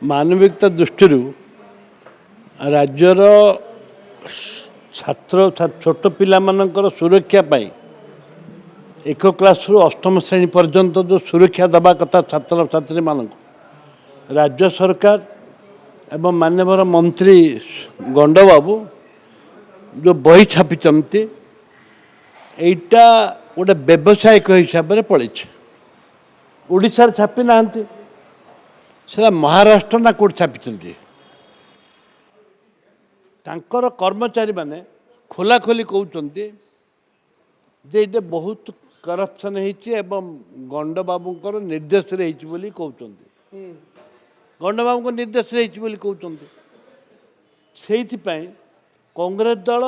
ମାନବିକତା ଦୃଷ୍ଟିରୁ ରାଜ୍ୟର ଛାତ୍ର ଛୋଟ ପିଲାମାନଙ୍କର ସୁରକ୍ଷା ପାଇଁ ଏକ କ୍ଲାସରୁ ଅଷ୍ଟମ ଶ୍ରେଣୀ ପର୍ଯ୍ୟନ୍ତ ଯେଉଁ ସୁରକ୍ଷା ଦେବା କଥା ଛାତ୍ରଛାତ୍ରୀମାନଙ୍କୁ ରାଜ୍ୟ ସରକାର ଏବଂ ମାନ୍ୟବର ମନ୍ତ୍ରୀ ଗଣ୍ଡବାବୁ ଯେଉଁ ବହି ଛାପିଛନ୍ତି ଏଇଟା ଗୋଟେ ବ୍ୟବସାୟିକ ହିସାବରେ ପଳେଇଛି। ଓଡ଼ିଶାରେ ଛାପି ନାହାନ୍ତି, ସେଟା ମହାରାଷ୍ଟ୍ର ନା କେଉଁଠି ଛାପିଛନ୍ତି। ତାଙ୍କର କର୍ମଚାରୀମାନେ ଖୋଲାଖୋଲି କହୁଛନ୍ତି ଯେ ଏଇଟା ବହୁତ କରପ୍ସନ୍ ହେଇଛି ଏବଂ ଗଣ୍ଡବାବୁଙ୍କର ନିର୍ଦ୍ଦେଶରେ ହେଇଛି ବୋଲି କହୁଛନ୍ତି। ଗଣ୍ଡବାବୁଙ୍କ ନିର୍ଦ୍ଦେଶରେ ହେଇଛି ବୋଲି କହୁଛନ୍ତି। ସେଇଥିପାଇଁ କଂଗ୍ରେସ ଦଳ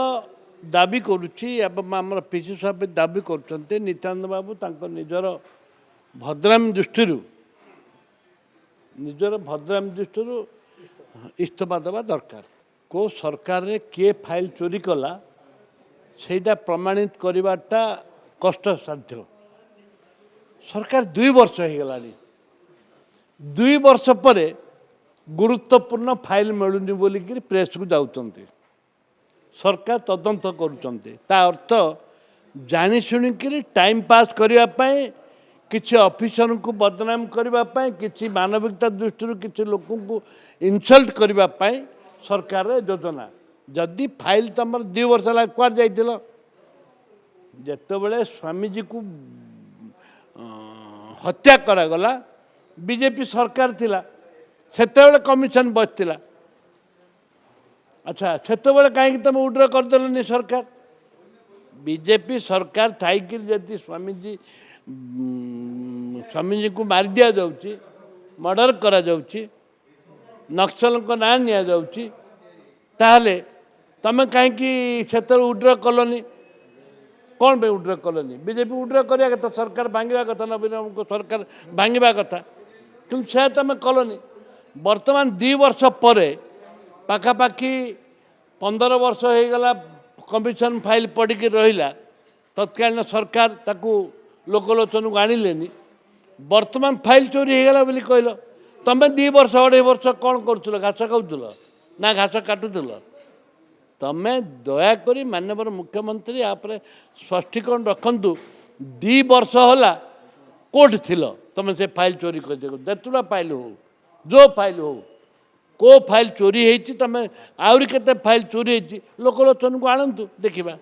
ଦାବି କରୁଛି ଏବଂ ଆମର ପିସି ସାହେବ ଦାବି କରୁଛନ୍ତି ନିତ୍ୟାନନ୍ଦ ବାବୁ ତାଙ୍କ ନିଜର ଭଦ୍ରାମୀ ଦୃଷ୍ଟିରୁ ଇସ୍ତଫା ଦେବା ଦରକାର। କେଉଁ ସରକାରରେ କିଏ ଫାଇଲ ଚୋରି କଲା ସେଇଟା ପ୍ରମାଣିତ କରିବାଟା କଷ୍ଟସାଧ୍ୟ। ସରକାର 2 ବର୍ଷ ହେଇଗଲାଣି, 2 ବର୍ଷ ପରେ ଗୁରୁତ୍ୱପୂର୍ଣ୍ଣ ଫାଇଲ ମିଳୁନି ବୋଲିକିରି ପ୍ରେସକୁ ଯାଉଛନ୍ତି। ସରକାର ତଦନ୍ତ କରୁଛନ୍ତି। ତା ଅର୍ଥ ଜାଣି ଶୁଣିକିରି ଟାଇମ୍ ପାସ୍ କରିବା ପାଇଁ, କିଛି ଅଫିସରଙ୍କୁ ବଦନାମ କରିବା ପାଇଁ, କିଛି ମାନବିକତା ଦୃଷ୍ଟିରୁ କିଛି ଲୋକଙ୍କୁ ଇନସଲ୍ଟ କରିବା ପାଇଁ ସରକାରର ଯୋଜନା। ଯଦି ଫାଇଲ ତୁମର 2 ବର୍ଷ ହେଲା କୁଆଡ଼େ ଯାଇଥିଲ? ଯେତେବେଳେ ସ୍ୱାମୀଜୀକୁ ହତ୍ୟା କରାଗଲା ବିଜେପି ସରକାର ଥିଲା, ସେତେବେଳେ କମିଶନ ବସିଥିଲା। ଆଚ୍ଛା, ସେତେବେଳେ କାହିଁକି ତୁମେ ଉଡ୍ର କରିଦେଲନି ସରକାର? ବିଜେପି ସରକାର ଥାଇକିରି ଯଦି ସ୍ୱାମୀଜୀଙ୍କୁ ମାରି ଦିଆଯାଉଛି, ମର୍ଡର କରାଯାଉଛି, ନକ୍ସଲଙ୍କ ନାଁ ନିଆଯାଉଛି, ତାହେଲେ ତୁମେ କାହିଁକି ସେତେବେଳେ ଉଡ୍ର କଲନି? କ'ଣ ପାଇଁ ଉଡ୍ର କଲନି? ବିଜେପି ଉଡ୍ର କରିବା କଥା, ସରକାର ଭାଙ୍ଗିବା କଥା, ନବୀନ ବାବୁଙ୍କ ସରକାର ଭାଙ୍ଗିବା କଥା, କିନ୍ତୁ ସେ ତୁମେ କଲନି। ବର୍ତ୍ତମାନ 2 ବର୍ଷ ପରେ ପାଖାପାଖି 15 ବର୍ଷ ହେଇଗଲା କମିଶନ ଫାଇଲ ପଡ଼ିକି ରହିଲା। ତତ୍କାଳୀନ ସରକାର ତାକୁ ଲୋକଲୋଚନକୁ ଆଣିଲେନି। ବର୍ତ୍ତମାନ ଫାଇଲ ଚୋରି ହେଇଗଲା ବୋଲି କହିଲ। ତୁମେ 2 ବର୍ଷ 2.5 ବର୍ଷ କ'ଣ କରୁଥିଲ? ଘାସ ଖାଉଥିଲ ନା ଘାସ କାଟୁଥିଲ? ତୁମେ ଦୟାକରି ମାନ୍ୟବର ମୁଖ୍ୟମନ୍ତ୍ରୀ ୟାପରେ ସ୍ପଷ୍ଟୀକରଣ ରଖନ୍ତୁ। 2 ବର୍ଷ ହେଲା କେଉଁଠି ଥିଲ ତୁମେ? ସେ ଫାଇଲ ଚୋରି କରିଦେବ, ଯେତେଟା ଫାଇଲ ହଉ, ଯେଉଁ ଫାଇଲ ହଉ, କେଉଁ ଫାଇଲ ଚୋରି ହେଇଛି, ତୁମେ ଆହୁରି କେତେ ଫାଇଲ ଚୋରି ହେଇଛି ଲୋକଲୋଚନକୁ ଆଣନ୍ତୁ ଦେଖିବା।